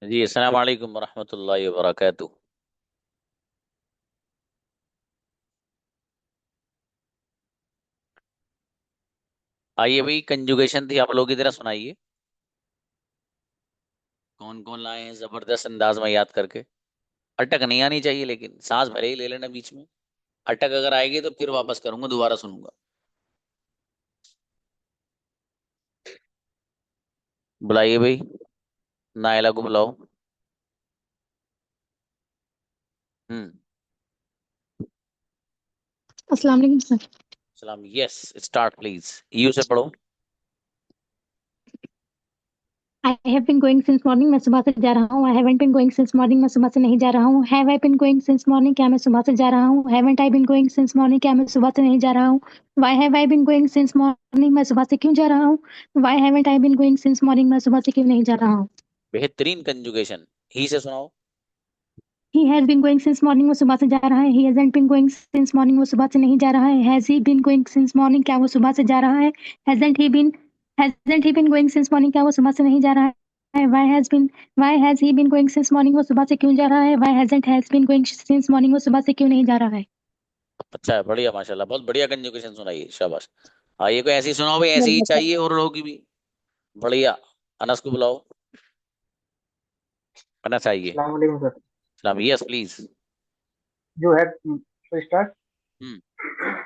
जी अस्सलाम वालेकुम वरहमतुल्लाहि वबरकातुह। आइए भाई, कंजुगेशन थी, आप लोग की तरह सुनाइए। कौन कौन लाए हैं जबरदस्त अंदाज में याद करके। अटक नहीं आनी चाहिए, लेकिन सांस भले ही ले लेना बीच में। अटक अगर आएगी तो फिर वापस करूंगा, दोबारा सुनूंगा। बुलाइए भाई, नायला को बुलाओ। हम्म। अस्सलाम वालेकुम सर। सलाम, यस। Start please. यू से पढ़ो। I have been going since morning, मैं सुबह से जा रहा हूँ। I haven't been going since morning, मैं सुबह से नहीं जा रहा हूँ। Have I been going since morning, क्या मैं सुबह से जा रहा हूँ। Haven't I been going since morning, क्या मैं सुबह से नहीं जा रहा हूँ। Why have I been going since morning, मैं सुबह से क्यों जा रहा हूँ। Why haven't I been going since morning, मैं सुबह से क्यों नहीं जा रहा हूँ। बेहतरीन कंजुगेशन। ही से सुनाओ। He has been going since morning, वो सुबह से जा रहा है। He hasn't been going since morning, वो सुबह से नहीं जा रहा है। Has he been going since morning, क्या वो सुबह से जा रहा है। Hasn't he been hasn't he been going since morning, क्या वो सुबह से नहीं जा रहा है। Why has he been going since morning, वो सुबह से क्यों जा रहा है। Why hasn't has been going since morning, वो सुबह से क्यों नहीं जा रहा है। अच्छा है, बढ़िया, माशाल्लाह, बहुत बढ़िया कंजुगेशन सुनाइए, शाबाश। आइए, कोई ऐसी सुनाओ भाई, ऐसी ही वेलकम सर। चाहिए और लोगों की भी। बढ़िया। अनस को बुलाओ। अनस चाहिए। अस्सलाम वालेकुम सर। सलाम, yes please. You have to start. Hmm.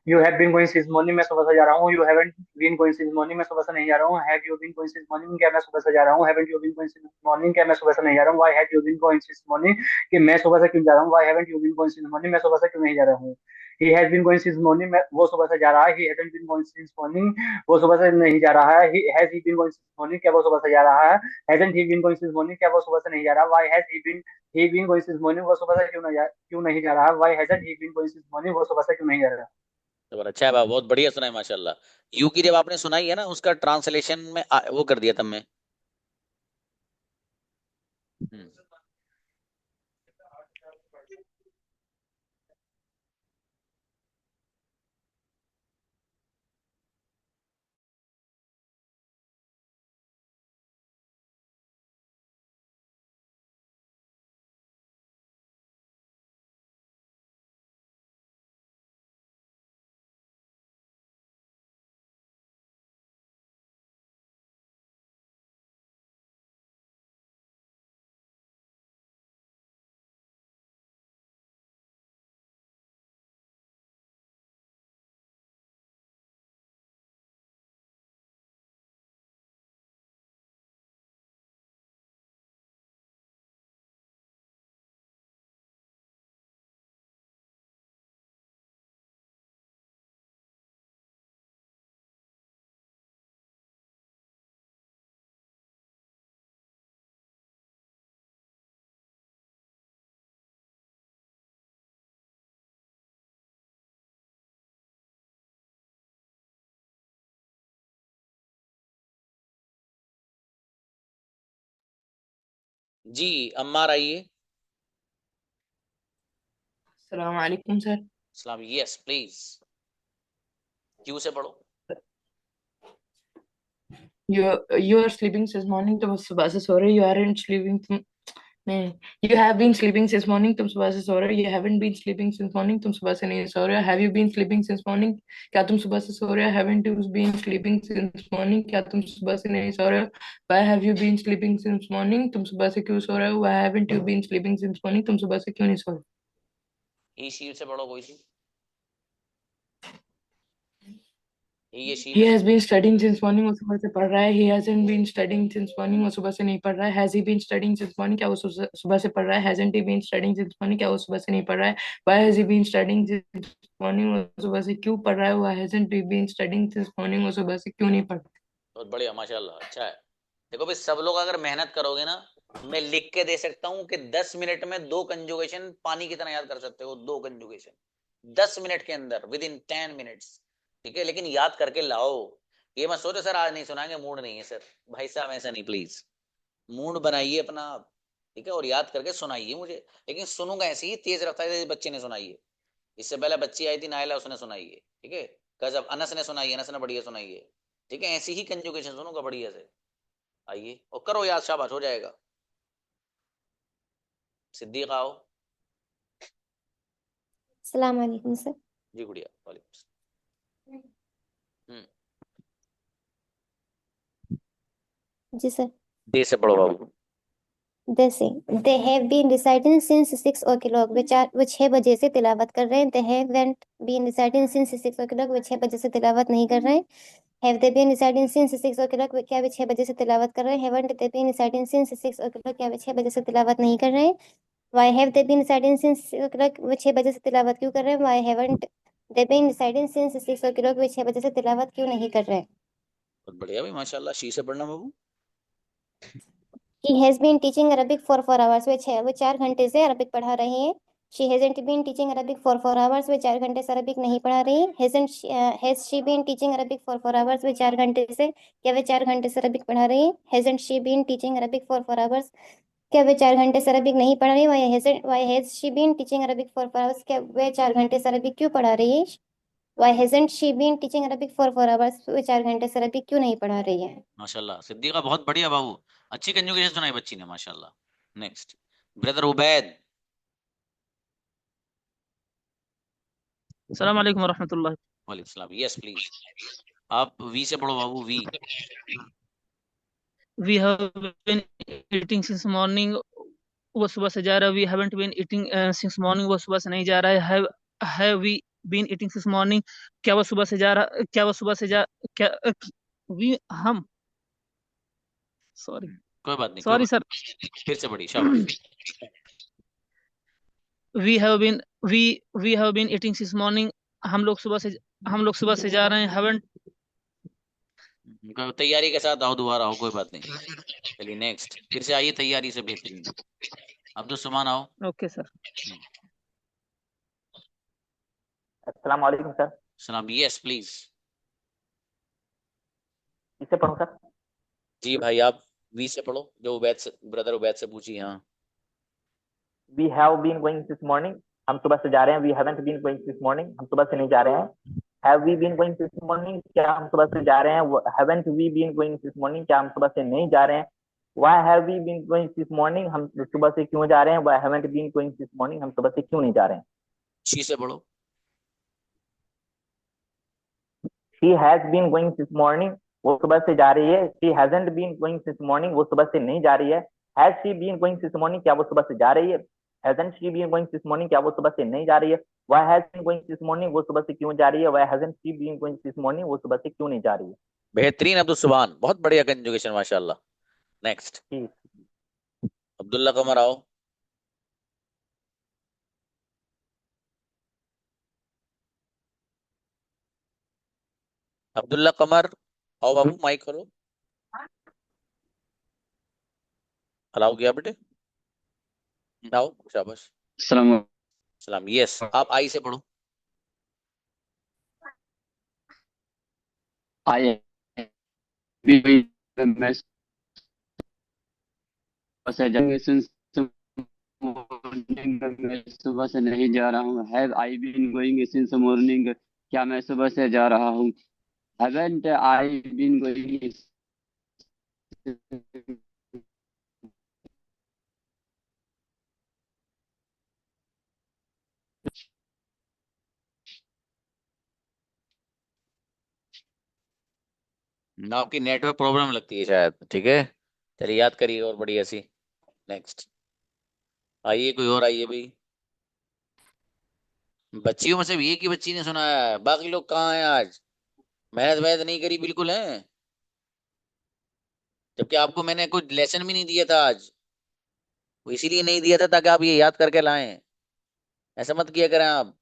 You have been going since morning, मैं सुबह से जा रहा हूँ। You haven't been going since morning, मैं सुबह से नहीं जा रहा हूँ। Have you been going since morning, क्या मैं सुबह से जा रहा हूँ। Haven't you been going since morning, क्या मैं सुबह से नहीं जा रहा हूँ। Why have you been going since morning, कि मैं सुबह से क्यों जा रहा हूँ। Why haven't you been going since morning, मैं सुबह से क्यों नहीं जा रहा हूँ। He has been going since morning, वो सुबह से जा रहा है। He hasn't been going since morning, वो सुबह से नहीं जा रहा है। Has he been going since morning, क्या वो सुबह से जा रहा है। Hasn't he been going since morning, क्या वो सुबह से नहीं जा रहा। Why has he been going since morning, वो सुबह से क्यों नहीं जा रहा। Why hasn't he been going since morning, वो सुबह से क्यों नहीं जा रहा। तो अच्छा है बाबा, बहुत बढ़िया सुना है माशाल्लाह। यू की जब आपने सुनाई है ना, उसका ट्रांसलेशन में वो कर दिया तब मैं। हम्म। जी, अम्मार आइए। अस्सलाम वालेकुम सर। सलाम, यस प्लीज। क्यू से पढ़ो। You are sleeping since morning, तुम सुबह से सो रहे हो। यू आरंट स्लीपिंग, तुम नहीं। You have been sleeping since morning, तुम सुबह से सो रहे हो। You haven't been sleeping since morning, तुम सुबह से नहीं सो रहे हो। Have you been sleeping since morning, क्या तुम सुबह से सो रहे हो। Haven't you been sleeping since morning, क्या तुम सुबह से नहीं सो रहे हो। Why have you been sleeping since morning, तुम सुबह से क्यों सो रहे हो। Why haven't you been sleeping since morning, तुम सुबह से क्यों नहीं सो रहे। ई शीट से पढ़ो कोई सी। ये He sheets. has been studying since morning, वो सुबह से पढ़ रहा है। He hasn't been studying since morning, वो सुबह से नहीं पढ़ रहा है। Has he been studying since morning, क्या वो सुबह से पढ़ रहा है। Hasn't he been studying since morning, क्या वो सुबह से नहीं पढ़ रहा है। Why has he been studying since morning, वो सुबह से क्यों पढ़ रहा है। Why hasn't he been studying since morning, वो सुबह से क्यों नहीं पढ़ रहा। बहुत बढ़िया, माशाल्लाह, अच्छा है। देखो भाई, सब लोग अगर मेहनत करोगे ना, मैं लिख के दे सकता हूँ कि 10 मिनट में दो कंजुगेशन पानी की तरह याद कर सकते हो, दो कंजुगेशन 10 मिनट के अंदर, विद इन 10 मिनट्स। ठीक है, लेकिन याद करके लाओ। ये मत सोचो सर आज नहीं सुनाएंगे, मूड नहीं है सर। भाई साहब ऐसा नहीं, प्लीज। मूड बनाइए अपना। ठीक है, और याद करके सुनाइए मुझे। लेकिन सुनूंगा ऐसे ही तेज रफ्तार से, बच्चे ने सुनाई है। इससे पहले बच्ची आई थी नायला, उसने सुनाई है। ठीक है। गजब, अनस ने सुनाई है, अनस ने बढ़िया सुनाई है। ठीक है, ऐसी ही कंजुगेशन सुनूंगा बढ़िया से। आइए और करो याद, शाबाश, हो जाएगा। सिद्दीक आओ। अस्सलाम वालेकुम सर। जी गुड़िया, वालेकुम सलाम। जी सर। दे से पढ़ो बाबू। They have been reciting since 6 o'clock, वो 6 बजे से तिलावत कर रहे हैं। They haven't been reciting since 6 o'clock, वो 6 बजे से तिलावत नहीं कर रहे हैं। Have they been reciting since 6 o'clock, क्या वे 6 बजे से तिलावत कर रहे हैं। Haven't they been reciting since 6 o'clock, क्या वे 6 बजे से तिलावत नहीं कर रहे हैं। Why have they been reciting since 6 o'clock, वो 6 बजे से तिलावत क्यों कर रहे हैं। Why haven't they been reciting since 6 o'clock, वो 6 बजे से तिलावत क्यों नहीं कर रहे हैं। बहुत बढ़िया भाई, माशाल्लाह। शी से पढ़ना बाबू। He has been teaching Arabic for 4 hours, वो 4 घंटे से अरबिक पढ़ा रहे हैं। She hasn't been teaching Arabic for 4 hours, वो 4 घंटे से अरबिक नहीं पढ़ा रही। Has she been teaching Arabic for 4 hours, वो 4 घंटे से, क्या वे 4 घंटे से अरबिक पढ़ा रही है। Hasn't she been teaching Arabic for 4 hours, क्या वे 4 घंटे से अरबिक नहीं पढ़ा रही। Why has she been teaching Arabic for 4 hours, क्या वे 4 घंटे से अरबिक क्यों पढ़ा रही है। Why hasn't she been teaching Arabic for 4 hours, वो 4 घंटे से अरबिक क्यों नहीं पढ़ा रही है। माशाल्लाह सिद्दीका, बहुत बढ़िया बाबू। अच्छी कंजुगेशन सुनाई बच्ची ने, माशाल्लाह। Next brother Ubaid. अस्सलाम वालेकुम वरहमतुल्लाह। वालेकुम सलाम। Yes please. आप वी से पढ़ो बाबू। We. We have been eating since morning, वो सुबह से जा रहा है। We haven't been eating since morning, वो सुबह से नहीं जा रहा है। Have we been eating since morning, क्या वो सुबह से जा रहा, क्या वो सुबह से जा, क्या वी हम सॉरी कोई बात नहीं, सॉरी सर। फिर से पढ़ी, शाबाश। We have been eating since morning, हम लोग सुबह से जा रहे हैं। हैवंट, तैयारी के साथ आओ, दोबारा आओ, कोई बात नहीं। चलिए नेक्स्ट, फिर से आइए तैयारी से, बेहतरीन। अब्दुल सुमान आओ। Okay sir. अस्सलाम वालेकुम सर। सलाम। Yes please. इससे पढ़ो सर। जी भाई, आप वी से पढ़ो, जो उबैद से, ब्रदर उबैद से पूछी। हाँ। We have been going this morning, हम सुबह से जा रहे हैं। We haven't been going this morning, हम सुबह से नहीं जा रहे हैं। Have we been going this morning, क्या हम सुबह से जा रहे हैं। Haven't we been going this morning, क्या हम सुबह से नहीं जा रहे हैं। Why have we been going this morning, हम सुबह से क्यों जा रहे हैं। Why haven't been going this morning, हम सुबह से क्यों नहीं जा रहे हैं। शी से पढ़ो। She has been going this morning, वो सुबह से जा रही है। She hasn't been going this morning, वो सुबह से नहीं जा रही है। Has she been going this morning, क्या वो सुबह से जा रही है। Hasn't she been going this morning, क्या वो सुबह से नहीं जा रही है। Why has been going this morning, वो सुबह से क्यों जा रही है। Why hasn't she been going this morning, वो सुबह से क्यों नहीं जा रही है। बेहतरीन अब्दुल सुभान, बहुत बढ़िया कंजुगेशन, माशाल्लाह। नेक्स्ट अब्दुल्ला कमर आओ। अब्दुल्ला कमर आओ बाबू, माइक खोलो। अलाउ किया बेटे, आओ, शाबाश। सलाम। यस, आप आई से पढ़ो। आई मैं सुबह से नहीं जा रहा हूँ। Have I been going since morning, क्या मैं सुबह से जा रहा हूँ। हैवंट आई बीन गोइंग, ना आपकी नेटवर्क प्रॉब्लम लगती है शायद, ठीक है। चलिए याद करिए और बढ़िया सी। नेक्स्ट आइए, कोई और आइए भाई। बच्चियों में से भी एक ही बच्ची ने सुना है, बाकी लोग कहाँ हैं आज। मेहनत वहनत नहीं करी बिल्कुल है, जबकि आपको मैंने कुछ लेसन भी नहीं दिया था आज। वो इसीलिए नहीं दिया था ताकि आप ये याद करके लाएं। ऐसा मत किया करें आप।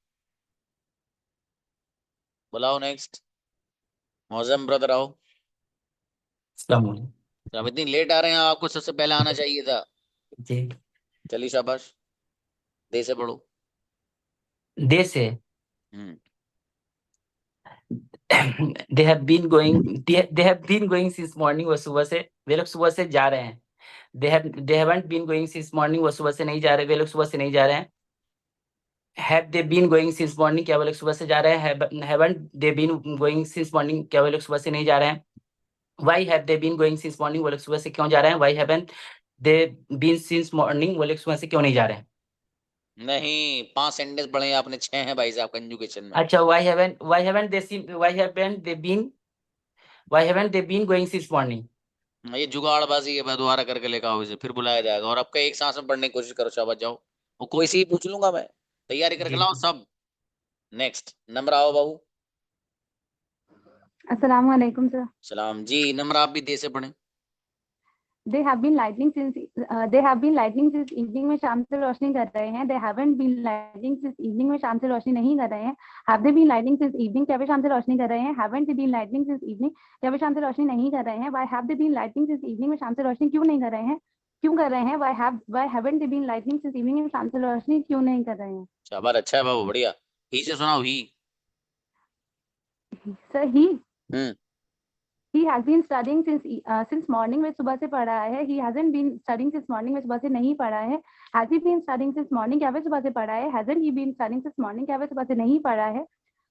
बुलाओ नेक्स्ट। मौजम ब्रदर आओ। आप इतनी लेट आ रहे हैं, आपको सबसे पहले आना चाहिए था जी। चलिए शाबाश। दे से पढ़ो। दे से they have been going since morning, वो सुबह से, वे लोग सुबह से जा रहे हैं। They haven't been going since morning, वो सुबह से नहीं जा रहे, वे लोग सुबह से नहीं जा रहे हैं। Have they been going since morning, क्या वे लोग सुबह से जा रहे हैं। Haven't they been going since morning, क्या वे लोग सुबह से नहीं जा रहे हैं। Why have they been going since morning, वो लोग सुबह से क्यों जा रहे हैं। Why haven't they been since morning, वो लोग सुबह से क्यों नहीं जा रहे हैं? नहीं, 5 सेंटेंस पढ़े हैं आपने, 6 हैं भाई साहब कंजुगेशन में। अच्छा, why haven't they been going since morning? ये जुगाड़बाजी है, मैं दोबारा करके लेकर आओ इसे, फिर बुलाया जाएगा। और आपका एक सांस में पढ़ने की कोशिश करो, शाबाश जाओ। वो कोई सी पूछ लूंगा मैं, तैयारी करके जी लाओ सब। नेक्स्ट नंबर आओ बाबू। अस्सलाम वालेकुम सर। सलाम जी। नंबर आप भी दे से पढ़े। They have been lightning since evening में शाम से रोशनी कर रहे हैं। They haven't been lightning since evening में शाम से रोशनी नहीं कर रहे हैं। Have they been lightning since evening, क्या वे शाम से रोशनी कर रहे हैं? Haven't they been lightning since evening, क्या वे शाम से रोशनी नहीं कर रहे हैं? Why have they been lightning since evening में शाम से रोशनी क्यों नहीं कर रहे हैं? क्यों कर रहे हैं? Why haven't they been lightning since evening में शाम से रोशनी क्यों नहीं कर रहे हैं? शाबाश, अच्छा है बाबू, बढ़िया। ही से सुनाओ। ही Sir, he has been studying since morning में सुबह से पढ़ रहा है। He hasn't been studying since morning में सुबह से नहीं पढ़ा है। Has he been studying since morning, क्या वे सुबह से पढ़ा है? Hasn't he been studying since morning, क्या वे सुबह से नहीं पढ़ा है?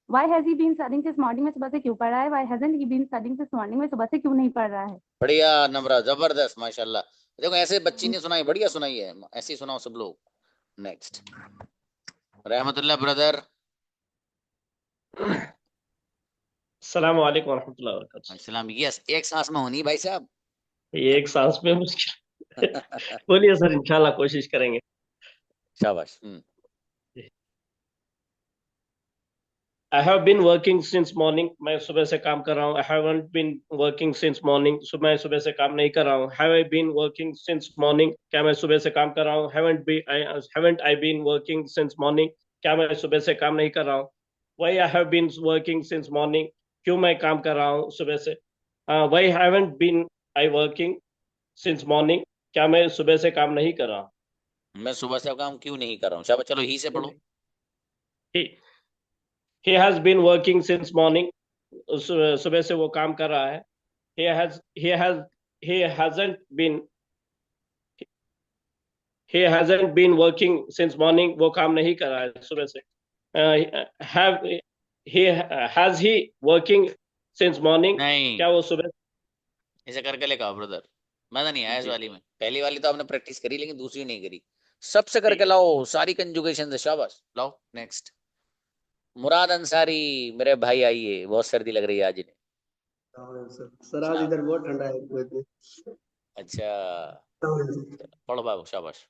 Why has he been studying since morning में सुबह से क्यों पढ़ा है? Why hasn't he been studying since morning में सुबह से क्यों नहीं पढ़ रहा है? बढ़िया नंबर, जबरदस्त, माशाल्लाह। देखो ऐसे बच्ची ने सुनाई, बढ़िया सुनाई है, ऐसे ही सुनाओ सब लोग। नेक्स्ट रहमतुल्लाह ब्रदर। अस्सलाम वालेकुम रहमतुल्लाहि व बरकातुहू। अस्सलाम। यस, एक सांस में होनी भाई साहब। ये एक सांस में मुश्किल। बोलिए सर, इंशाल्लाह कोशिश करेंगे। शाबाश। I have been working since morning, मैं सुबह से काम कर रहा हूँ। I haven't been working since morning, मैं सुबह से काम नहीं कर रहा हूँ। Have I been working since morning, क्या मैं सुबह से काम कर रहा हूँ? Haven't I been working since morning, क्या मैं सुबह से काम नहीं कर रहा हूँ? Why I have been working since morning, क्यों मैं काम कर रहा हूँ सुबह से? Why haven't been I working since morning, क्या मैं सुबह से काम नहीं कर रहा हूँ? मैं सुबह से काम क्यों नहीं कर रहा हूँ? शाबाश, चलो ही से पढ़ो। He has been working since morning, सुबह से वो काम कर रहा है। He hasn't been working since morning, वो काम नहीं कर रहा है सुबह से। Has he working since morning, नहीं, क्या वो सुबह इसे करके लेकर आओ ब्रदर। मजा नहीं आया इस वाली में। पहली वाली तो आपने प्रैक्टिस करी, लेकिन दूसरी नहीं करी। सबसे करके लाओ, सारी कंजुगेशन से। शाबाश, लाओ नेक्स्ट। मुराद अंसारी, मेरे भाई आइए, बहुत सर्दी लग रही है आज इन्हें। सर आज इधर बहुत ठंडा है। अच्छा, पढ़ो बाबू, शाबाश।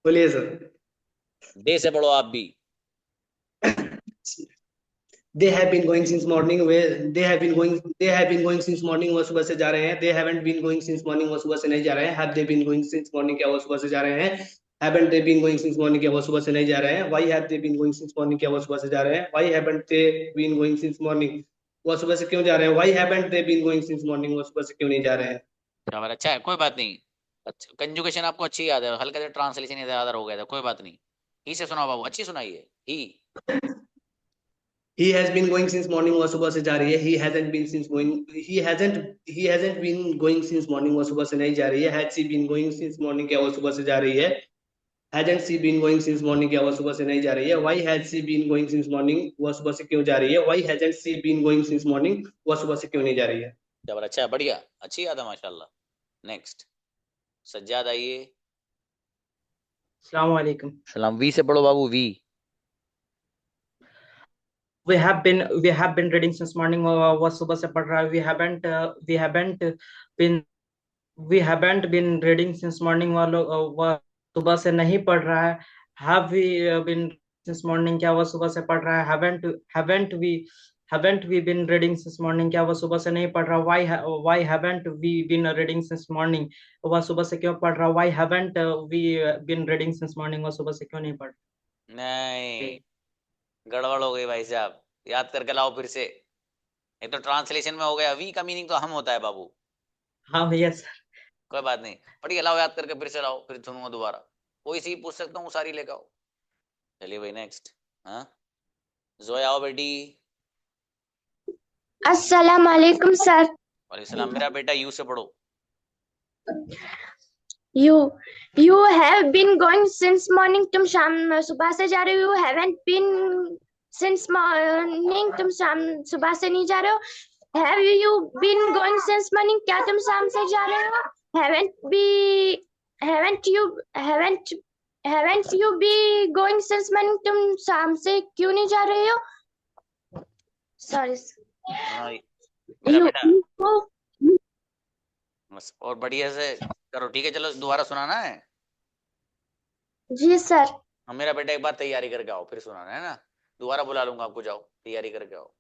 बोलिए सर। दे से पढ़ो आप भी। They have been going since morning, they have been going since morning, वो सुबह से जा रहे हैं। They haven't been going since morning, वो सुबह से नहीं जा रहे हैं। Have they been going since morning, क्या वो सुबह से जा रहे हैं? Haven't they been going since morning, क्या वो सुबह से नहीं जा रहे हैं? Why have they been going since morning, क्या वो सुबह से जा रहे हैं? Why haven't they been going since morning, वो सुबह से क्यों जा रहे हैं? Why haven't they been going since morning, वो सुबह से क्यों नहीं जा रहे हैं? अच्छा है, कोई बात नहीं। अच्छा, कंजुगेशन आपको अच्छी याद है, हल्का सा ट्रांसलेशन ज्यादा हो गया था, कोई बात नहीं। ही से सुनाओ बाबू, अच्छी सुनाइए। He has been going since morning, वो सुबह से जा रही है। He hasn't been going since morning, वो सुबह से नहीं जा रही है। Has she been going since morning, क्या वो सुबह से जा रही है? Hasn't she been going since morning, क्या वो सुबह से नहीं जा रही है? Why has she been going since morning, वो सुबह से क्यों जा रही है? Why hasn't she been going since morning, वो सुबह से क्यों नहीं जा रही है? जबर, अच्छा, बढ़िया, अच्छी याद है माशाल्लाह। नेक्स्ट सज्जाद आइए। अस्सलाम वालेकुम। सलाम। वी से पढ़ो बाबू। We. We have been reading since morning, वो सुबह से पढ़ रहा है। We haven't been reading since morning, वो सुबह से नहीं पढ़ रहा है। Have we been since morning, क्या वो सुबह से पढ़ रहा है? Haven't we been reading since morning, क्या वो सुबह से नहीं पढ़ रहा? Why haven't we been reading since morning, वो सुबह से क्यों पढ़ रहा? Why haven't we been reading since morning, वो सुबह से क्यों नहीं पढ़? नहीं, गड़बड़ हो गई भाई साहब, याद करके लाओ फिर से। एक तो ट्रांसलेशन में हो गया, वी का मीनिंग तो हम होता है बाबू। हाँ भैया सर। कोई बात नहीं, बढ़िया, लाओ याद करके फिर से लाओ, फिर सुनूंगा दोबारा। कोई सी पूछ सकता हूँ, सारी लेकर आओ। चलिए भाई नेक्स्ट। हाँ जोया आओ बेटी। अस्सलाम वालेकुम सर। वालेकुम सलाम। मेरा बेटा यू से पढ़ो। You have been going since morning, तुम शाम सुबह से जा रहे हो। You haven't been since morning, तुम शाम सुबह से नहीं जा रहे हो। Have you been going since morning, क्या तुम शाम से जा रहे हो? haven't you be going since morning? तुम शाम से क्यों नहीं जा रहे हो? Sorry. मेरा बेटा बस और बढ़िया से करो, ठीक है? चलो दोबारा सुनाना है। जी सर। हाँ मेरा बेटा एक बार तैयारी करके आओ, फिर सुनाना है ना। दोबारा बुला लूंगा आपको, जाओ तैयारी करके आओ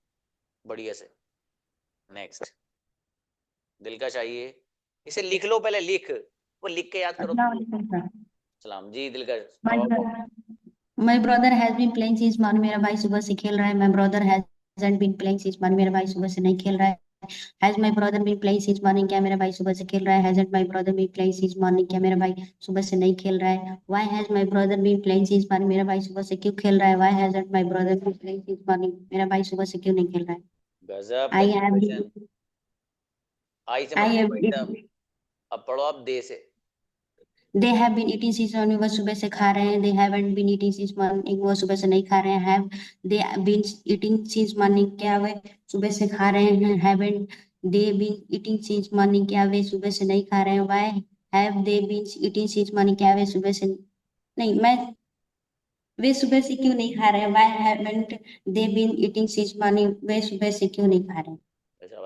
बढ़िया से। नेक्स्ट दिल का चाहिए, इसे लिख लो पहले, लिख वो लिख के याद करो। सलाम जी दिल का। My brother has been playing since morning. मेरा भाई सुबह से खेल रहा है. My brother hasn't been playing since morning. मेरा भाई सुबह से नहीं खेल रहा है. Has my brother been playing since morning? क्या मेरा भाई सुबह से खेल रहा है? Hasn't my brother been playing since morning? क्या मेरा भाई सुबह से नहीं खेल रहा है? Why has my brother been playing since morning? मेरा भाई सुबह से क्यों खेल रहा है? Why hasn't my brother been playing since morning? मेरा भाई सुबह से क्यों नहीं खेल रहा है? गजब। I have been. आई से मतलब अब पढ़ो आप दे से। They have been eating since morning. वो सुबह से खा रहे हैं. They haven't been eating since morning. वो सुबह से नहीं खा रहे हैं. Have they been eating since morning? क्या वे सुबह से खा रहे हैं? Haven't they been eating since morning? क्या वे सुबह से नहीं खा रहे हैं? Why have they been eating since morning? क्या वे सुबह से नहीं, मैं वे सुबह से क्यों नहीं खा रहे हैं? Why haven't they been eating since morning? वे सुबह से क्यों नहीं खा रहे हैं?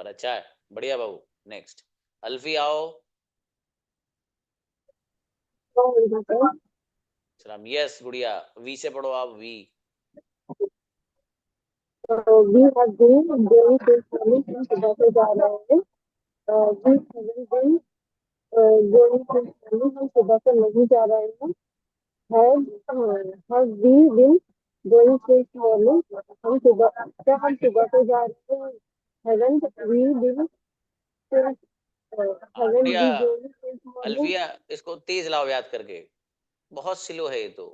अच्छा है, बढ़िया बाबू। नेक्स्ट अल्फी आओ। सलाम। यस गुड़िया, वी से पढ़ो आप। We we have been going since morning. हम सुबह से जा रहे हैं. We haven't been going since morning. हम सुबह से नहीं जा रहे हैं. Have we been going since morning? हम सुबह से जा रहे हैं. Haven't we been since haven't we going since morning? Alfiya इसको तेज लाओ याद करके, बहुत स्लो है ये तो,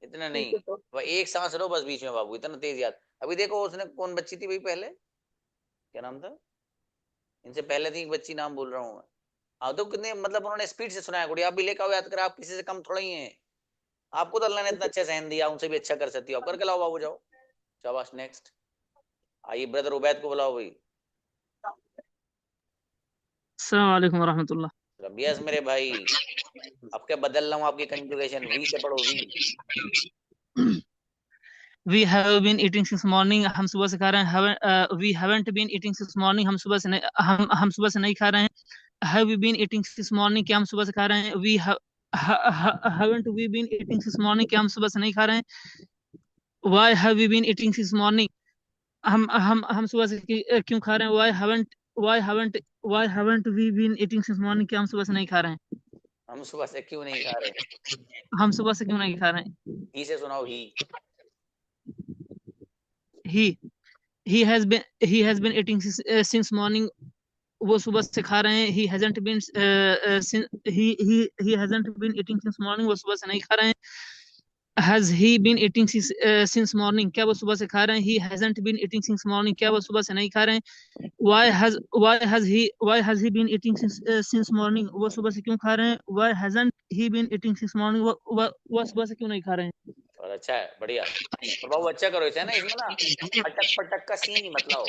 इतना नहीं। वह एक सांस लो बस बीच में बाबू, इतना तेज याद। अभी देखो उसने कौन बच्ची थी भाई पहले, क्या नाम था? इनसे पहले थी एक बच्ची, नाम बोल रहा हूँ मैं। हाँ तो कितने मतलब उन्होंने स्पीड से सुनाया। गुड़िया आप भी लेकर आओ याद कर, आप किसी से कम थोड़ा ही हैं। आपको तो अल्लाह ने इतना अच्छा सहन दिया, उनसे भी अच्छा कर सकती हो आप। करके लाओ बाबू, जाओ शाबाश। नेक्स्ट आइए ब्रदर उबैद को बुलाओ भाई। अस्सलाम वालेकुम वरहमतुल्लाह। यस मेरे भाई, अब क्या बदल रहा हूँ आपकी कंजुगेशन। वी से पढ़ो। We We have been eating since morning. हम सुबह से खा रहे हैं. We haven't been eating since morning. हम सुबह से नहीं खा रहे हैं. Have we been eating since morning? क्या हम सुबह से खा रहे हैं? We haven't we been eating since morning? क्या हम सुबह से नहीं खा रहे हैं? Why have we been eating since morning? हम सुबह से क्यों खा रहे हैं? Why haven't we been eating since morning? क्या हम सुबह से नहीं खा रहे हैं? हम सुबह से क्यों नहीं खा रहे? हम सुबह से क्यों नहीं खा रहे हैं? ही से सुनाओ। he has been eating since morning. वो सुबह से खा रहे हैं. he hasn't been eating since morning. वो सुबह से नहीं खा रहे हैं. has he been eating since morning? क्या वो सुबह से खा रहे हैं? he hasn't been eating since morning. क्या वो सुबह से नहीं खा रहे हैं? why has he been eating since morning? वो सुबह से क्यों खा रहे हैं? why hasn't he been eating since morning? वो सुबह से क्यों नहीं खा रहे हैं? और अच्छा है, बढ़िया। और बाबू अच्छा करो इसे ना, इसमें ना अटक पटक का सीन ही मतलब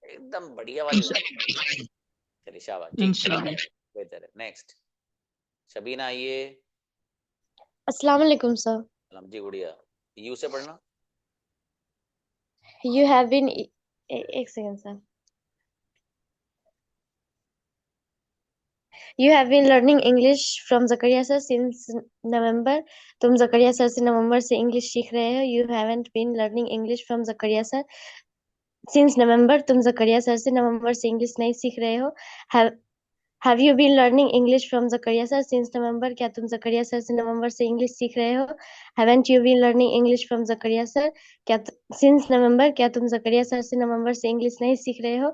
एकदम बढ़िया वाली। चलिए शाबाश, बेहतर है। नेक्स्ट शबीना आइए। अस्सलाम वालेकुम सर। सलाम जी गुड़िया। यू से पढ़ना। You have been एक second sir. You have been learning English from Zakaria sir since November. तुम जकरिया सर से नवंबर से इंग्लिश सीख रहे हो. You haven't been learning English from Zakaria sir since November. तुम जकरिया सर से नवंबर से इंग्लिश नहीं सीख रहे हो. Have you been learning English from Zakaria sir since November? क्या तुम जकरिया सर से नवंबर से इंग्लिश सीख रहे हो? Haven't you been learning English from Zakaria sir? क्या since November? क्या तुम जकरिया सर से नवंबर से इंग्लिश नहीं सीख रहे हो?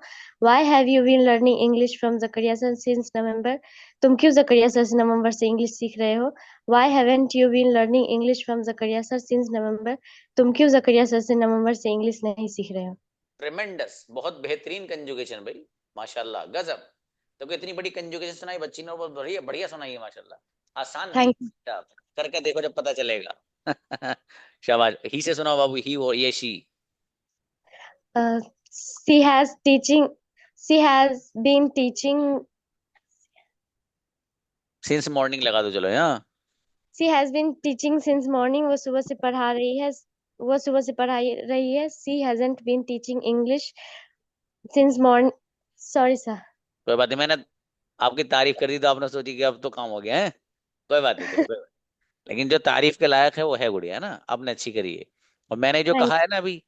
Why have you been learning English from Zakaria sir since November? तुम क्यों जकरिया सर से नवंबर से इंग्लिश सीख रहे हो? Why haven't you been learning English from Zakaria sir since November? तुम क्यों जकरिया सर से नवंबर से इंग्लिश नहीं सीख रहे हो? ट्रेमेंडस, बहुत बेहतरीन कंजुगेशन भाई, माशाल्लाह, गजब। तो इतनी बड़ी कंजुगेशन सुनाई बच्ची ने, बहुत बढ़िया बढ़िया सुनाई है माशाल्लाह। आसान नहीं, करके देखो जब पता चलेगा। शाबाश। ही से सुनाओ बाबू। ही और ये she. She has been teaching since morning लगा दो चलो यहाँ। She has been teaching since morning, वो सुबह से पढ़ा रही है, वो सुबह से पढ़ा रही है। She hasn't been teaching English since morning, sorry sir. कोई बात नहीं, मैंने आपकी तारीफ कर दी तो आपने सोची कि अब तो काम हो गया है। कोई बात नहीं, चलो कोई बात नहीं। लेकिन जो तारीफ के लायक है वो है गुड़िया, है ना, आपने अच्छी करी है। और मैंने जो थैंक कहा है ना अभी, जी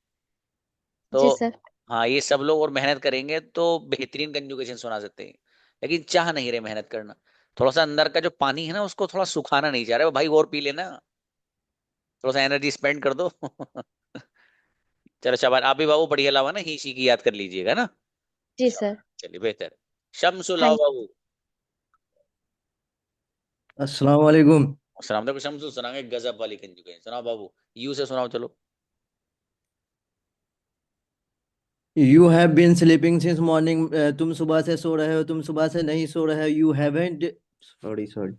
तो सर। हाँ, ये सब लोग और मेहनत करेंगे तो बेहतरीन कंजुगेशन सुना सकते हैं। लेकिन चाह नहीं रहे मेहनत करना। थोड़ा सा अंदर का जो पानी है ना उसको थोड़ा सुखाना नहीं चाह रहे, भाई और पी लेना, थोड़ा सा एनर्जी स्पेंड कर दो। चलो शाबाश, आप भी बाबू बढ़िया लावा ना, ही शी की याद कर लीजिएगा ना। जी सर। शाबाश, चलिए बेहतर है। शम्सु लाओ थैंक बाबू। अस्सलाम वालेकुम। सलाम। देखो शम्सु सुनाएंगे गजब वाली कंजुगेशन, सुनाओ बाबू। यू से सुनाओ चलो। You have been sleeping since morning, तुम सुबह से सो रहे हो, तुम सुबह से नहीं सो रहे हो। यू हैवेंट, सॉरी सॉरी,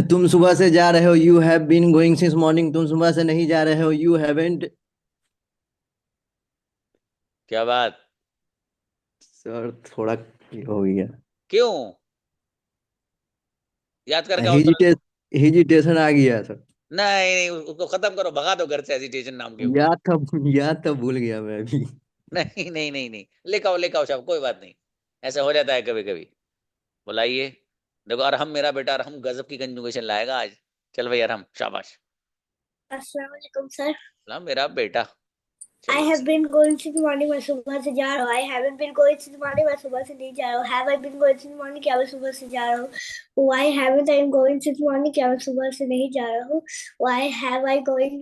तुम सुबह से जा रहे हो। You have been going since morning, तुम सुबह से नहीं जा रहे हो। यू हैवेंट, क्या बात। सर थोड़ा ये हो गया, क्यों, याद करके आओ चलो हेजिटे इसको। हेजिटेशन आ गया सर। नहीं नहीं, उसको खत्म करो, भगा दो घर से हेजिटेशन नाम के ऊपर। याद था, याद था, भूल गया मैं अभी। नहीं नहीं नहीं नहीं, लेके आओ शाबाश, कोई बात नहीं, ऐसा हो जाता है कभी कभी। बुलाइए। देखो अरहम मेरा बेटा, अरहम गजब की कंजुगेशन लाएगा आज। चल भाई अरहम, शाबाश। अस्सलाम वालेकुम सर। ला मेरा बेटा। I चलिए। have been going since morning, मैं सुबह से जा रहा हूँ। I haven't been going since morning, मैं सुबह से नहीं जा रहा हूँ। Have I been going since morning, क्या मैं सुबह से जा रहा हूँ। Why haven't I going since morning, क्या मैं सुबह से नहीं जा रहा हूँ। Why have I going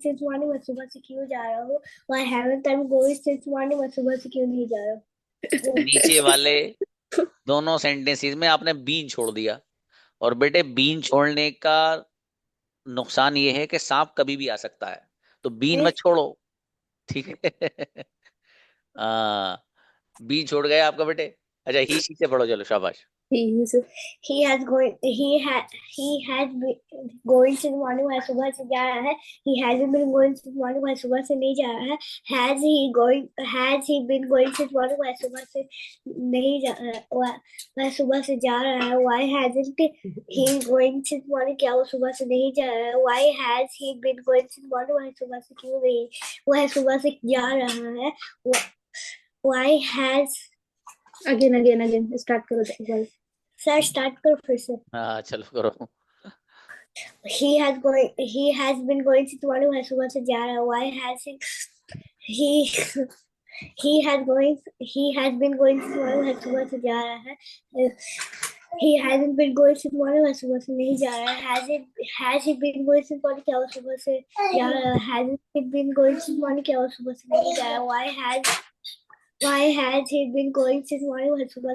since morning, मैं सुबह से क्यों जा रहा हूँ। Why haven't I going since morning, मैं सुबह से क्यों नहीं जा रहा हूँ। नीचे वाले दोनों सेंटेंसेस में आपने बीन छोड़ दिया। और बेटे बीन छोड़ने का नुकसान ये है कि सांप कभी भी आ सकता है, तो बीन मत छोड़ो, ठीक है। बीन छोड़ गए आपका बेटे। अच्छा ही शी से पढ़ो चलो, शाबाश। he has been going since morning, वह सुबह से जा रहा है। He hasn't been going since morning, वह सुबह से नहीं जा रहा है। Has he been going since morning, वह सुबह से नहीं जा वह सुबह से जा रहा है। Why hasn't he going since morning, क्या वो सुबह से नहीं जा रहा है। Why has he been going since morning, वह सुबह से क्यों नहीं, वह सुबह से जा रहा है। Why has again start करो एक बार। सर स्टार्ट करो फिर से। हाँ चलो करो। he has been going since morning, वह सुबह से जा रहा है। Why has he has been going since morning, वह सुबह से जा रहा है। he hasn't been going since morning, वह सुबह से नहीं जा रहा है। has he been going since morning, क्या वो सुबह से जा रहा है। hasn't he been going since morning, क्या वो सुबह से नहीं जा रहा है। why has he been going since morning, वह सुबह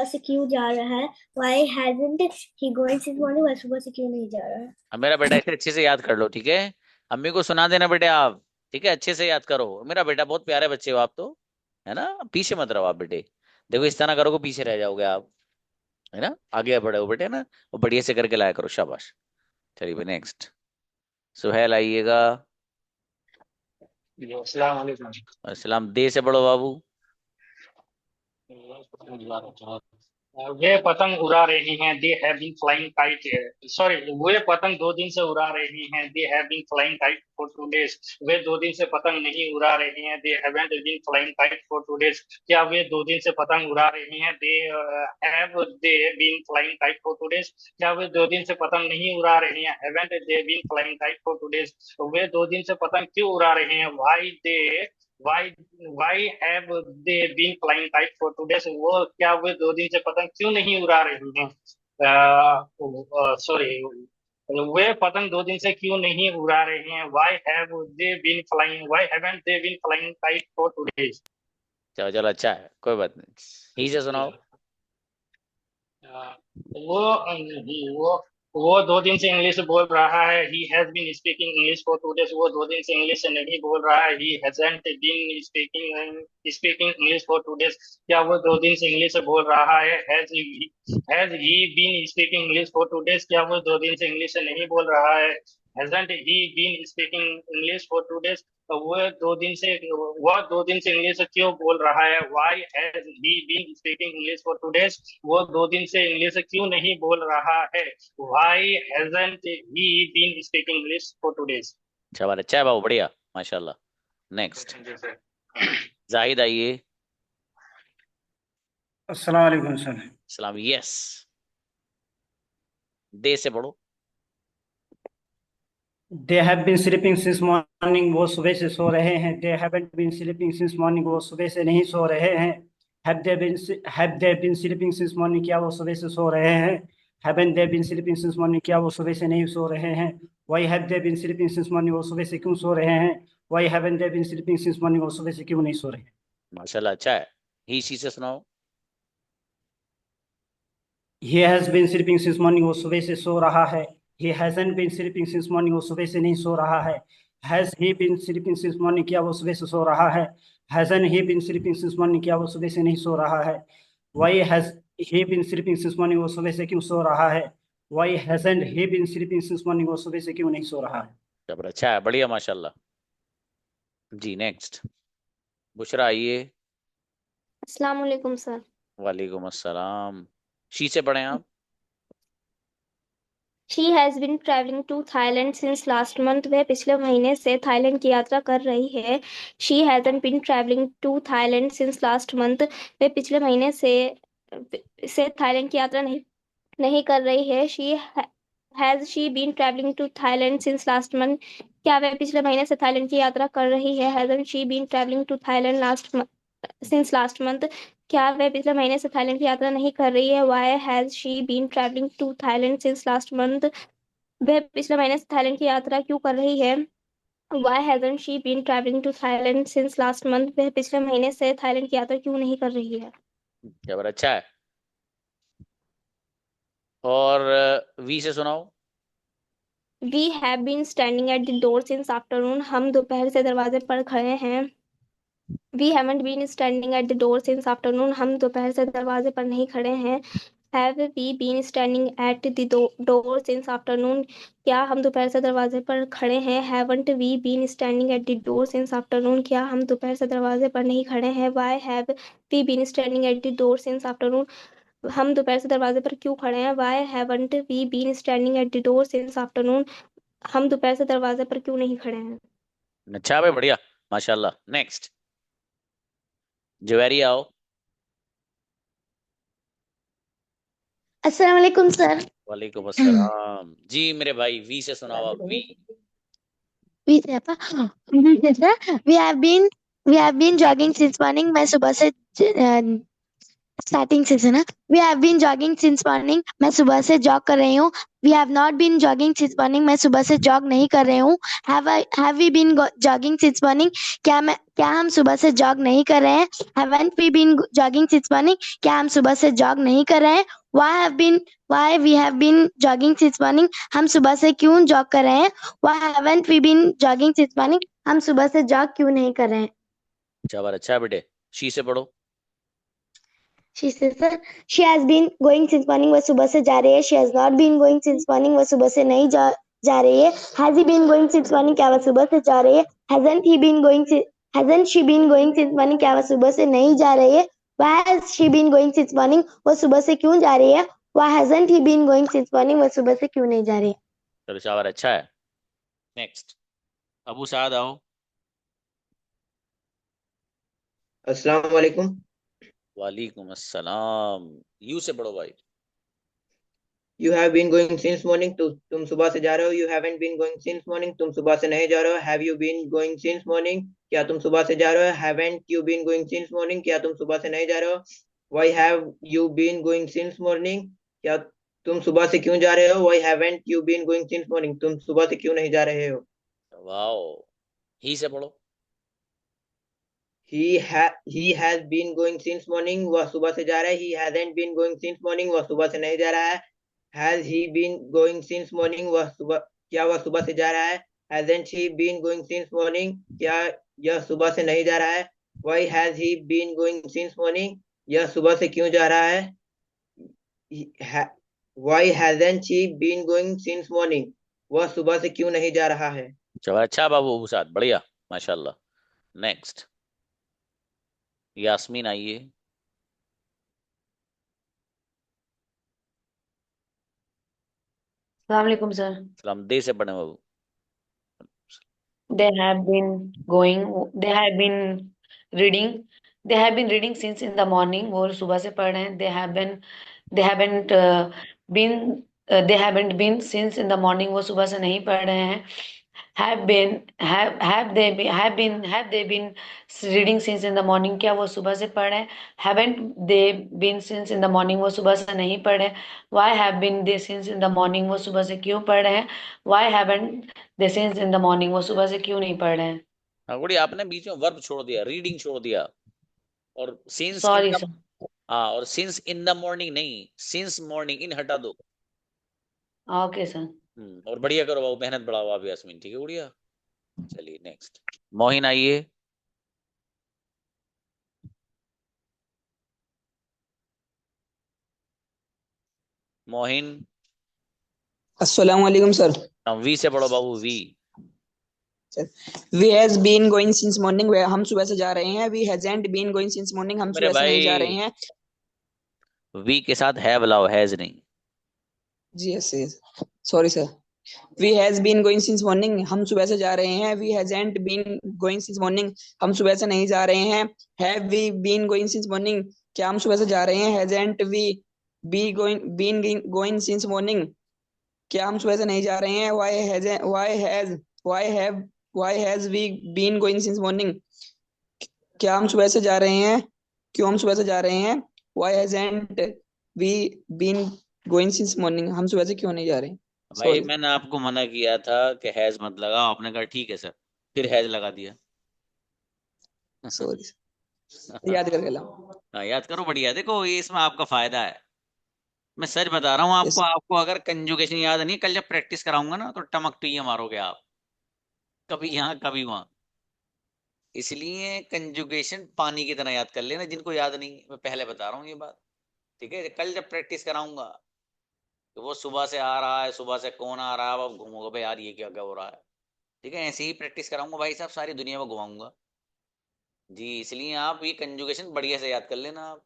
से क्यों जा रहा है। Why hasn't he going since morning, वह सुबह से क्यों नहीं जा रहा है। अब मेरा बेटा इसे अच्छे से याद कर लो, ठीक है। अम्मी को सुना देना बेटे आप, ठीक है, अच्छे से याद करो। मेरा बेटा बहुत प्यारे बच्चे हो आप तो, है ना, पीछे मत रहो आप बेटे। देखो इस तरह करोगे पीछे रह जाओगे आप, है ना, आगे बढ़े हो बेटे ना, वो बढ़िया से करके लाया करो, शाबाश। चलिए नेक्स्ट सुहेल आइएगा। अस्सलाम वालेकुम। अस्सलाम, दे से पढ़ो बाबू। वे पतंग उड़ा रही हैं, they have been flying kite, sorry, वे पतंग 2 दिन से उड़ा रही हैं, they have been flying kite for 2 days. वे 2 दिन से पतंग नहीं उड़ा रही हैं, they haven't been flying kite for 2 days. क्या वे 2 दिन से पतंग उड़ा रही हैं, they been flying kite for 2 days. क्या वे 2 दिन से पतंग नहीं उड़ा रही हैं, haven't they been flying kite for 2 days. वे 2 दिन से पतंग क्यों उड़ा रही हैं, why have they been flying kite for 2 days, वो क्या वे 2 दिन से पतंग क्यों नहीं उड़ा रही हैं। सॉरी, वे पतंग 2 दिन से क्यों नहीं उड़ा रही हैं। why haven't they been flying kite for 2 days। चलो चलो अच्छा है, कोई बात नहीं, ही से सुनाओ। वो 2 दिन से इंग्लिश बोल रहा है। He has been speaking English for 2 days, वो 2 दिन से इंग्लिश नहीं बोल रहा है। He hasn't been speaking English for 2 days. क्या वो 2 दिन से इंग्लिश बोल रहा है। Has he been speaking English for 2 days, क्या वो 2 दिन से इंग्लिश नहीं बोल रहा है। Hasn't he been speaking English for 2 days. वह 2 दिन से इंग्लिश क्यों बोल रहा है? Why has he been speaking English for 2 days? वो 2 दिन से इंग्लिश क्यों नहीं बोल रहा है? Why hasn't he been speaking English for 2 days? अच्छा है बाबू, बढ़िया, माशाल्लाह। नेक्स्ट जाहिद आइए। अस्सलाम वालेकुम सर। सलाम। यस, दे से पढ़ो। They have been sleeping since morning, वो सुबह से सो रहे हैं। They haven't been sleeping since morning, वो सुबह से नहीं सो रहे हैं। Have they been sleeping since morning, क्या वो सुबह से सो रहे हैं। Haven't they been sleeping since morning, क्या वो सुबह से नहीं सो रहे हैं। Why have they been sleeping since morning, वो सुबह से क्यों सो रहे हैं। Why haven't they been sleeping since morning, वो सुबह से क्यों नहीं सो रहे हैं। माशाल्लाह, अच्छा है। ही सी से सुनाओ। He has been sleeping since morning, वो सुबह से सो रहा है। He hasn't been sleeping since morning, वो सुबह से नहीं सो रहा है। Has he been sleeping since morning, क्या वो सुबह से सो रहा है। Hasn't he been sleeping since morning, क्या वो सुबह से नहीं सो रहा है। Why has he been sleeping since morning, वो सुबह से क्यों सो रहा है। Why hasn't he been sleeping since morning, वो सुबह से क्यों नहीं सो रहा है। अच्छा है, बढ़िया, माशाल्लाह जी। नेक्स्ट बुशरा आइए। अस्सलाम वालेकुम सर। वालेकुम अस्सलाम। शी से पढ़ें आप। She has been traveling to Thailand since last month. वह पिछले महीने से थाईलैंड की यात्रा कर रही है। She hasn't been traveling to Thailand since last month. वह पिछले महीने से थाईलैंड की यात्रा नहीं कर रही है। Has she been traveling to Thailand since last month? क्या वह पिछले महीने से थाईलैंड की यात्रा कर रही है। Hasn't she been traveling to Thailand since last month? क्या वह पिछले महीने से थाईलैंड की यात्रा नहीं कर रही है। Why has she been traveling to Thailand since last month? वह पिछले महीने से थाईलैंड की यात्रा क्यों कर रही है। Why hasn't she been traveling to Thailand since last month? वह पिछले महीने से थाईलैंड की यात्रा क्यों नहीं कर रही है। अच्छा है। और वी से सुनाओ। We have been standing at the door since afternoon. हम दोपहर से दरवाजे पर खड़े हैं। We haven't been standing at the door since afternoon. हम दोपहर से दरवाजे पर नहीं खड़े हैं। Have we been standing at the door since afternoon? क्या हम दोपहर से दरवाजे पर खड़े हैं। Haven't we been standing at the door since afternoon? क्या हम दोपहर से दरवाजे पर नहीं खड़े हैं। Why have we been standing at the door since afternoon? हम दोपहर से दरवाजे पर क्यों खड़े हैं। Why haven't we been standing at the door since afternoon? हम दोपहर से दरवाजे पर क्यों नहीं खड़े हैं। अच्छा भाई, बढ़िया, माशाल्लाह। नेक्स्ट जवेरी आओ। अस्सलाम वालेकुम सर। वालेकुम अस्सलाम जी। मेरे भाई वी से सुनाओ आप। We We have been jogging since morning. मैं सुबह से स्टार्टिंग से सुना। We have been jogging since morning. मैं सुबह से जॉग कर रही हूँ। We have not been jogging since morning. मैं सुबह से जॉग नहीं कर रही हूँ। Have we been jogging since morning? क्या हम सुबह से जॉग नहीं कर रहे हैं। Haven't we been jogging since morning? क्या हम सुबह से जॉग नहीं कर रहे हैं। Why we have been jogging since morning? हम सुबह से क्यों जॉग कर रहे हैं। Why haven't we been jogging since morning? हम सुबह से जॉग क्यों नहीं कर रहे हैं। अच्छा बेटे। शी से पढ़ो। She says, sir, she has been going since morning. वह सुबह से जा रही है। She has not been going since morning. वह सुबह से नहीं जा रही है। Has he been going since morning? क्या वह सुबह से जा रही है। Hasn't she been going since morning? क्या वह सुबह से नहीं जा रही है। Why has she been going since morning? वह सुबह से क्यों जा रही है। Why hasn't he been going since morning? वह सुबह से क्यों नहीं जा रही है। चलो शाबाश, अच्छा है। नेक्स्ट अबू साद आओ। अस्सलाम वालेकुम। वालेकुम अस्सलाम। यू से पढ़ो भाई। You have been going since morning. तुम सुबह से जा रहे हो। You haven't been going since morning. तुम सुबह से नहीं जा रहे हो। Have you been going since morning? क्या तुम सुबह से जा रहे हो। Haven't you been going since morning? क्या तुम सुबह से नहीं जा रहे हो। Why have you been going since morning? क्या तुम सुबह से क्यों जा रहे हो। Why haven't you been going since morning? तुम सुबह से क्यों नहीं जा रहे हो। वाओ। ही से पढ़ो। He has been going since morning. वह सुबह से जा रहा है। He hasn't been going since morning. वह सुबह से नहीं जा रहा है। Has he been going since morning? क्या वह सुबह से जा रहा है। Hasn't he been going since morning? क्या यह सुबह से नहीं जा रहा है। Why has he been going since morning? यह सुबह से क्यों जा रहा है। Why hasn't he been going since morning? वह सुबह से क्यों नहीं जा रहा है। अच्छा बाबू साद, बढ़िया, माशाल्लाह। नेक्स्ट यास्मीन आइए। अस्सलाम वालेकुम सर। सलाम, दे से पढ़े बाबू। They have been going, they have been reading, they have been reading since in the morning. वो सुबह से पढ़ रहे हैं. They haven't been, they haven't been since in the morning. वो सुबह से नहीं पढ़ रहे हैं. Have they been reading since in the morning? क्या वो सुबह से पढ़ रहे हैं? Haven't they been since in the morning? वो सुबह से नहीं पढ़ रहे हैं. Why have been they since in the morning? वो सुबह से क्यों पढ़ रहे हैं? Why haven't they since in the morning? वो सुबह से क्यों नहीं पढ़ रहे हैं? हाँ गुड़ी, आपने बीच में वर्ब छोड़ दिया, रीडिंग छोड़ दिया, और since in Sorry the, sir. हाँ, और सिंस इन द मॉर्निंग नहीं, सिंस मॉर्निंग, इन हटा दो। Okay sir. और बढ़िया करो बाबू, मेहनत बढ़ाओ आप यास्मीन, ठीक है गुड़िया। चलिए नेक्स्ट मोहिन आइए। मोहिन। अस्सलाम वालेकुम सर। वी से पढ़ो बाबू, we. We has been going since morning, हम सुबह से जा रहे हैं. We hasn't been going since morning, हम मेरे सुबह से नहीं जा रहे भाई हैं. वी के साथ हैव लाओ, हैज नहीं। जी yes, sorry sir. We has been going since morning, हम सुबह से जा रहे हैं. We hasn't been going since morning, हम सुबह से नहीं जा रहे हैं. Have we been going since morning, क्या हम सुबह से जा रहे हैं? Hasn't we been going since morning, क्या हम सुबह से नहीं जा रहे हैं? Why has we been going since morning, क्या हम सुबह से जा रहे हैं? क्यों हम सुबह से जा रहे हैं? Why hasn't we been going since morning, हम सुबह से क्यों नहीं जा रहे हैं? भाई सॉरी मैंने आपको मना किया था कि हैज मत लगाओ, आपने कहा ठीक है सर, फिर हैज लगा दिया। सॉरी, याद करके लाओ. हाँ याद करो, बढ़िया। देखो ये इसमें आपका फायदा है, मैं सच बता रहा हूँ आपको। आपको अगर कंजुगेशन याद नहीं, कल जब प्रैक्टिस कराऊंगा ना तो टमक टुइया मारोगे आप, कभी यहाँ कभी वहां। इसलिए कंजुगेशन पानी की तरह याद कर लेना, जिनको याद नहीं, मैं पहले बता रहा हूँ ये बात, ठीक है। कल जब प्रैक्टिस कराऊंगा तो वो सुबह से आ रहा है, सुबह से कौन आ रहा है, अब घूमोगे भाई यार ये क्या क्या हो रहा है, ठीक है। ऐसे ही प्रैक्टिस कराऊंगा भाई साहब, सारी दुनिया में घुमाऊंगा जी। इसलिए आप ये कंजुगेशन बढ़िया से याद कर लेना आप।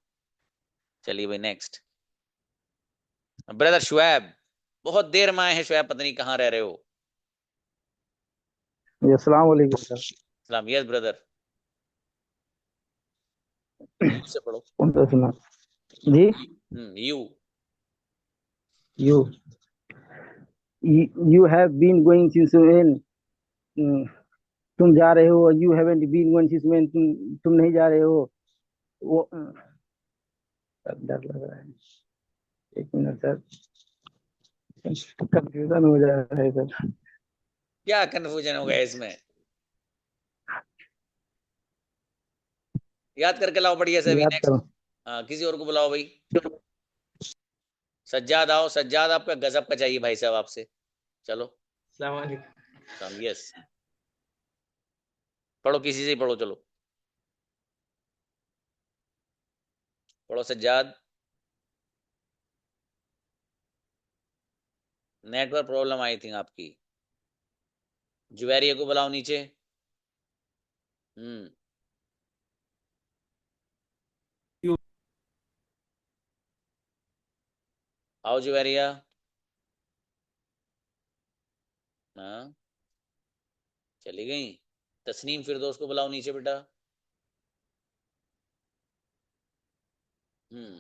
चलिए भाई नेक्स्ट, ब्रदर शुएब। बहुत देर में आए हैं शुएब, पता नहीं कहाँ रह रहे हो। अस्सलाम वालेकुम सर। सलाम। यस ब्रदर, से पढ़ो। कौन सा सुना जी? You you have been going since when, तुम जा रहे हो. You haven't been going since when, तुम नहीं जा रहे हो. वो डर लग रहा है, एक मिनट सर, कंफ्यूजन हो जा रहा है सर. क्या कंफ्यूजन हो गया इसमें? याद करके लाओ बढ़िया से। याद नेक्स्ट, करो. हाँ किसी और को बुलाओ भाई। सज्जाद आओ, सज्जाद आपका गजब का चाहिए भाई साहब आपसे। चलो अस्सलाम वालेकुम। यस, पढ़ो, किसी से ही पढ़ो, चलो पढ़ो सज्जाद। नेटवर्क प्रॉब्लम आई थी आपकी। जुवैरिया को बुलाओ नीचे। आओ जुवैरिया। हाँ चली गई। तस्नीम फिरदौस को बुलाओ नीचे बेटा।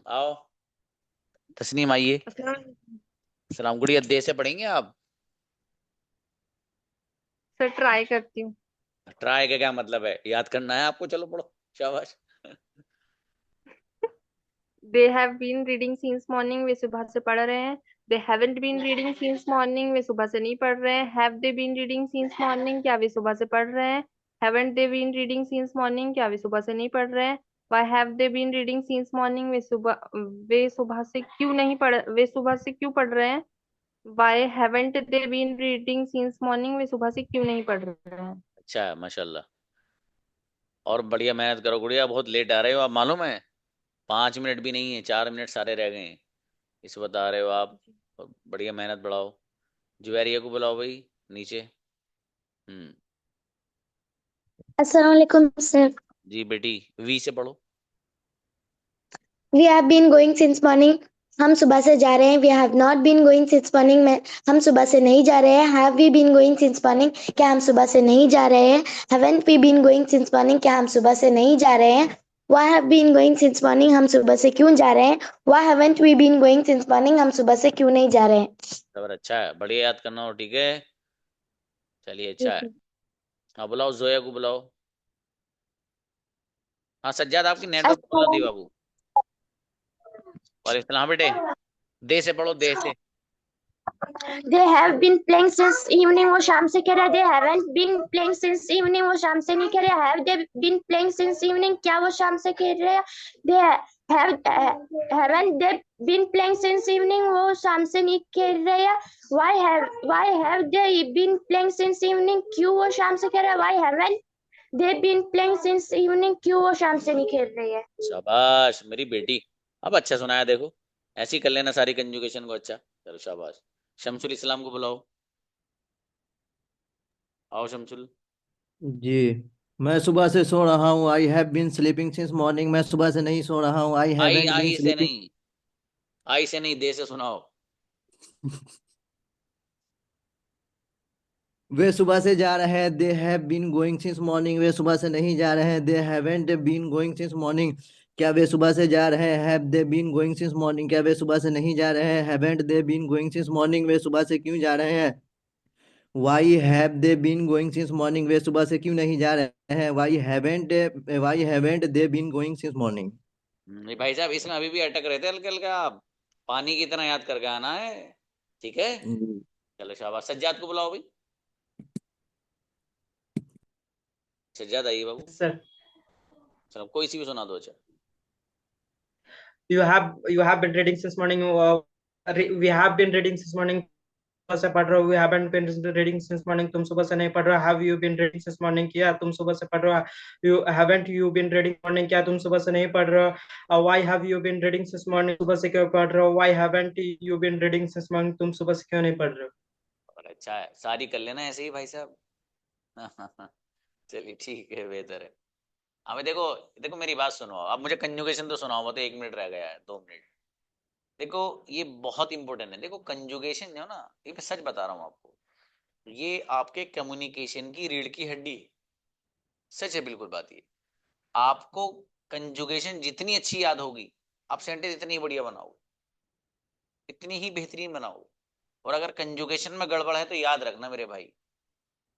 आओ तस्नीम आइए। सलाम गुड़िया, दे से पढ़ेंगे आप? सर ट्राई करती हूँ। ट्राई का क्या मतलब है, याद करना है आपको? चलो पढ़ो, शाबाश। They have been reading since morning, वे सुबह से पढ़ रहे हैं. They haven't been reading since morning, वे सुबह से नहीं पढ़ रहे हैं. Have they been reading since morning, क्या वे सुबह से पढ़ रहे हैं? Haven't they been reading since morning, क्या वे सुबह से नहीं पढ़ रहे हैं? Why have they been reading since morning, वे सुबह से क्यों नहीं पढ़ वे सुबह से क्यों पढ़ रहे हैं? Why haven't they been reading since morning, वे सुबह से क्यों नहीं पढ़ रहे हैं? अच्छा है माशाल्लाह, और बढ़िया मेहनत करो गुड़िया। बहुत लेट आ रहे हो आप, मालूम है? 5 मिनट भी नहीं है, 4 मिनट सारे रह गए हैं, इस बता रहे हो आप। बढ़िया मेहनत बढ़ाओ। जुवैरिया को बुलाओ भाई नीचे। अस्सलाम वालेकुम सर। जी बेटी, वी से पढ़ो। We have been going since morning, हम सुबह से जा रहे हैं। We have not been going since morning, में हम सुबह से नहीं जा रहे हैं। Have we been going since morning, क्या हम सुबह से नहीं जा रहे हैं। Haven't we been going since morning, क्या हम सुबह से नहीं जा रहे हैं। Why have been going since morning, हम सुबह से क्यों जा रहे हैं। Why haven't we been going since morning, हम सुबह से क्यों नहीं जा रहे हैं। खबर अच्छा है, बढ़िया याद करना हो, ठीक है। चलिए अच्छा है। हाँ बुलाओ, जोया को बुलाओ। हाँ सज्जाद, आपकी नेटवर्क प्रॉब्लम थी बाबू। वालेकुम सलाम बेटे, दे से पढ़ो, दे से। They have been playing since evening, वो शाम से कह रहा है। They haven't been playing since evening, वो शाम से नहीं कह रहा है। Have they been playing since evening, क्या वो शाम से कह रहे हैं। They haven't they been playing since evening, वो शाम से नहीं कह रहे हैं। Why have they been playing since evening, क्यों वो शाम से कह रहा है। Why haven't they been playing since evening, क्यों वो शाम से नहीं खेल रही है। शाबाश मेरी बेटी, अब अच्छा सुनाया। देखो ऐसी कर लेना सारी कंजुगेशन को। अच्छा चलो शाबाश। शमसुल इस्लाम को बुलाओ। आओ शमसुल। जी, मैं सुबह से सो रहा हूँ। I have been sleeping since morning, मैं सुबह से नहीं सो रहा हूँ। आई आई हैवेंट बीन आई से स्लीपिंग। नहीं, आई से नहीं, दे से सुनाओ। वे सुबह से जा रहे हैं। They have been going since morning, वे सुबह से नहीं जा रहे हैं। They haven't been going since morning, क्या वे सुबह से जा रहे हैं। Have they been going since morning, क्या वे सुबह से नहीं जा रहे हैं। Haven't they been going since morning, वे सुबह से क्यों जा रहे हैं। Why have they been going since morning, वे सुबह से क्यों नहीं जा रहे हैं। Why haven't they been going since morning. नहीं भाई साहब, इसमें अभी भी अटक रहे थे हल्के हल्के। आप पानी की तरह याद करके आना है, ठीक है। चलो शाबाश। सज्जाद को बुलाओ भाई। सज्जाद आइए बाबू। सर चलो कोई सी भी सुना दो। अच्छा you have been reading since morning, we have been reading since morning, सुबह से पढ़ रहे हो। we haven't been reading since morning, तुम सुबह से नहीं पढ़ रहे हो। have you been reading since morning, किया तुम सुबह से पढ़ रहे हो। you haven't you been reading morning, क्या तुम सुबह से नहीं पढ़ रहे हो। why have you been reading since morning, सुबह से क्यों पढ़ रहे हो। why haven't you been reading since morning, तुम सुबह से क्यों नहीं पढ़ रहे हो। और अच्छा है, सारी कर लेना ऐसे ही भाई साहब। चलिए ठीक है, बेहतर है। हमें देखो, देखो मेरी बात सुनो। अब मुझे कंजुगेशन तो सुनाओ, तो 1 मिनट रह गया है, 2 मिनट। देखो ये बहुत इंपॉर्टेंट है। देखो कंजुगेशन जो है ना, ये मैं सच बता रहा हूँ आपको, ये आपके कम्युनिकेशन की रीढ़ की हड्डी है। सच है बिल्कुल बात ये। आपको कंजुगेशन जितनी अच्छी याद होगी, आप सेंटेंस इतनी बढ़िया बनाओ, इतनी ही बेहतरीन बनाओ। और अगर कंजुगेशन में गड़बड़ है तो याद रखना मेरे भाई,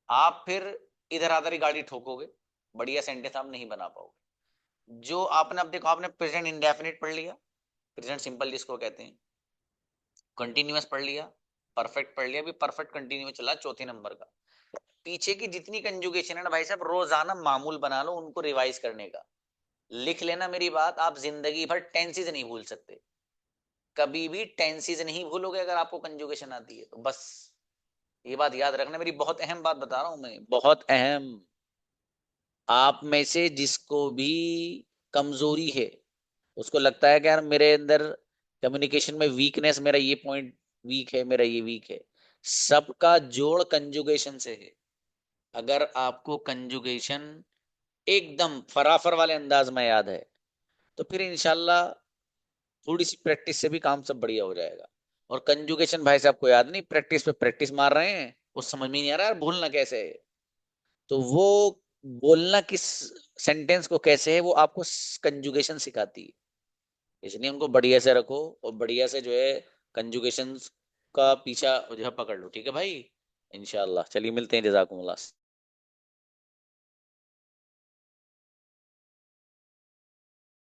आप फिर इधर आधर ही गाड़ी ठोकोगे, बढ़िया सेंटेंस आप नहीं बना पाओगे। जो आपने, अब देखो आपने प्रेजेंट इंडेफिनिट पढ़ लिया, प्रेजेंट सिंपल जिसको कहते हैं, कंटिन्यूअस पढ़ लिया, परफेक्ट पढ़ लिया, अभी परफेक्ट कंटिन्यूअस चला चौथे नंबर का। पीछे की जितनी कंजुगेशन है ना भाई साहब, रोजाना मामूल बना लो उनको रिवाइज करने का। लिख लेना मेरी बात, आप जिंदगी भर टेंसेस नहीं भूल सकते। कभी भी टेंसेस नहीं भूलोगे अगर आपको कंजुगेशन आती है तो। बस ये बात याद रखना मेरी, बहुत अहम बात बता रहा हूं मैं, बहुत अहम। आप में से जिसको भी कमजोरी है, उसको लगता है कि यार मेरे अंदर कम्युनिकेशन में वीकनेस, मेरा ये पॉइंट वीक है, मेरा ये वीक है, सबका जोड़ कंजुगेशन से है। अगर आपको कंजुगेशन एकदम फराफर वाले अंदाज में याद है तो फिर इंशाल्लाह थोड़ी सी प्रैक्टिस से भी काम सब बढ़िया हो जाएगा। और कंजुगेशन भाई साहब को याद नहीं, प्रैक्टिस पे प्रैक्टिस मार रहे हैं, वो समझ में नहीं आ रहा यार भूलना कैसे है। तो वो बोलना किस सेंटेंस को कैसे है, वो आपको कंजुगेशन सिखाती है। इसलिए उनको बढ़िया से रखो और बढ़िया से जो है कंजुगेशन का पीछा जो है पकड़ लो, ठीक है भाई। इंशाल्लाह चलिए मिलते हैं, जज़ाकुमुल्लाह।